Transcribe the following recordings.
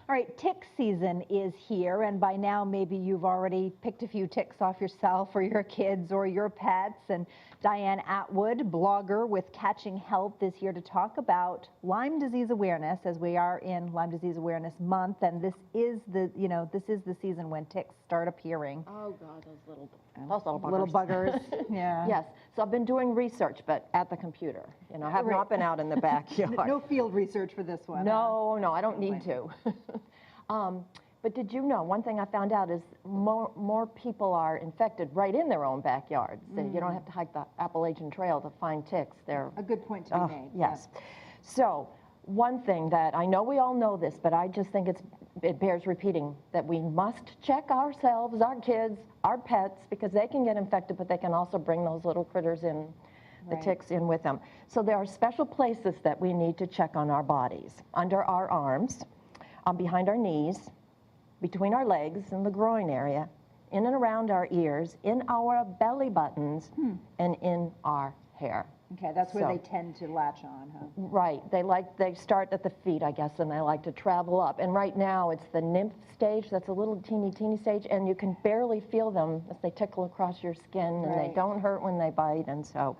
All right, tick season is here, and by now maybe you've already picked a few ticks off yourself or your kids or your pets. And Diane Atwood, blogger with Catching Health, is here to talk about Lyme disease awareness, as we are in Lyme Disease Awareness Month, and this is the season when ticks start appearing. Oh God, those little buggers. Little buggers, yeah. Yes, so I've been doing research, but at the computer. You know, I have not been out in the backyard. No field research for this one. No, I don't need to. But did you know, one thing I found out is more people are infected right in their own backyards. You don't have to hike the Appalachian Trail to find ticks. They're a good point to be made. Yes. Yeah. So one thing that I know we all know this, but I just think it bears repeating, that we must check ourselves, our kids, our pets, because they can get infected, but they can also bring those little critters in, the ticks in with them. So there are special places that we need to check on our bodies: under our arms, behind our knees, between our legs in the groin area, in and around our ears, in our belly buttons, and in our hair. Okay, that's where they tend to latch on, huh? Right. They start at the feet, I guess, and they like to travel up. And right now it's the nymph stage. That's a little teeny stage, and you can barely feel them as they tickle across your skin, and they don't hurt when they bite, and so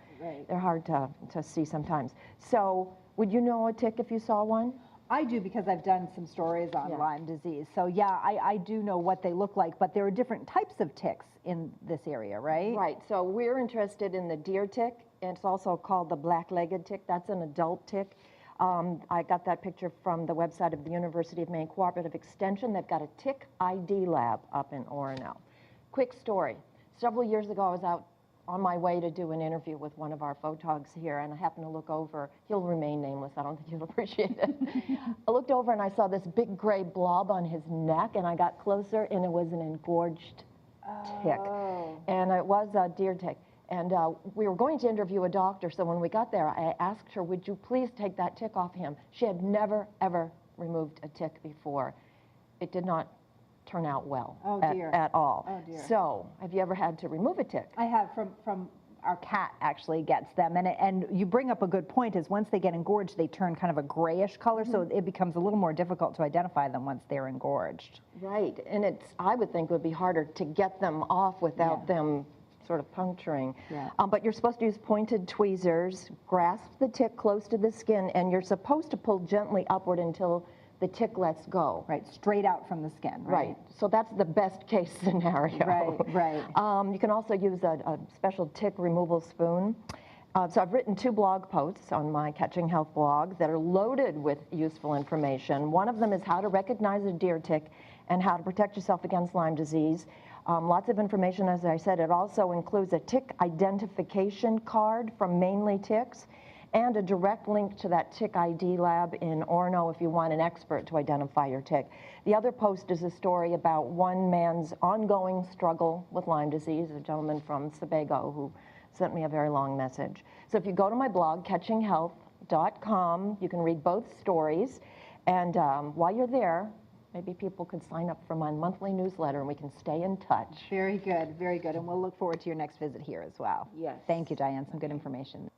they're hard to see sometimes. So would you know a tick if you saw one? I do, because I've done some stories on Lyme disease. So yeah, I do know what they look like, but there are different types of ticks in this area, right? Right. So we're interested in the deer tick, and it's also called the black-legged tick. That's an adult tick. I got that picture from the website of the University of Maine Cooperative Extension. They've got a tick ID lab up in Orono. Quick story. Several years ago, I was out on my way to do an interview with one of our photogs here, and I happened to look over. He'll remain nameless. I don't think you'll appreciate it. I looked over and I saw this big gray blob on his neck, and I got closer, and it was an engorged tick. And it was a deer tick. And we were going to interview a doctor, so when we got there, I asked her, would you please take that tick off him? She had never, ever removed a tick before. It did not turn out well at all. Oh dear. So, have you ever had to remove a tick? I have. From our cat actually gets them, and you bring up a good point. Is once they get engorged, they turn kind of a grayish color, so it becomes a little more difficult to identify them once they're engorged. Right, and I would think it would be harder to get them off without them sort of puncturing. Yeah. But you're supposed to use pointed tweezers, grasp the tick close to the skin, and you're supposed to pull gently upward until the tick lets go. Right, straight out from the skin, right? Right, so that's the best case scenario. Right. You can also use a special tick removal spoon. So I've written 2 blog posts on my Catching Health blog that are loaded with useful information. One of them is how to recognize a deer tick and how to protect yourself against Lyme disease. Lots of information, as I said. It also includes a tick identification card from Mainly Ticks, and a direct link to that tick ID lab in Orono if you want an expert to identify your tick. The other post is a story about one man's ongoing struggle with Lyme disease, a gentleman from Sebago who sent me a very long message. So if you go to my blog, catchinghealth.com, you can read both stories, and while you're there, maybe people could sign up for my monthly newsletter and we can stay in touch. Very good, and we'll look forward to your next visit here as well. Yes. Thank you, Diane, some good information.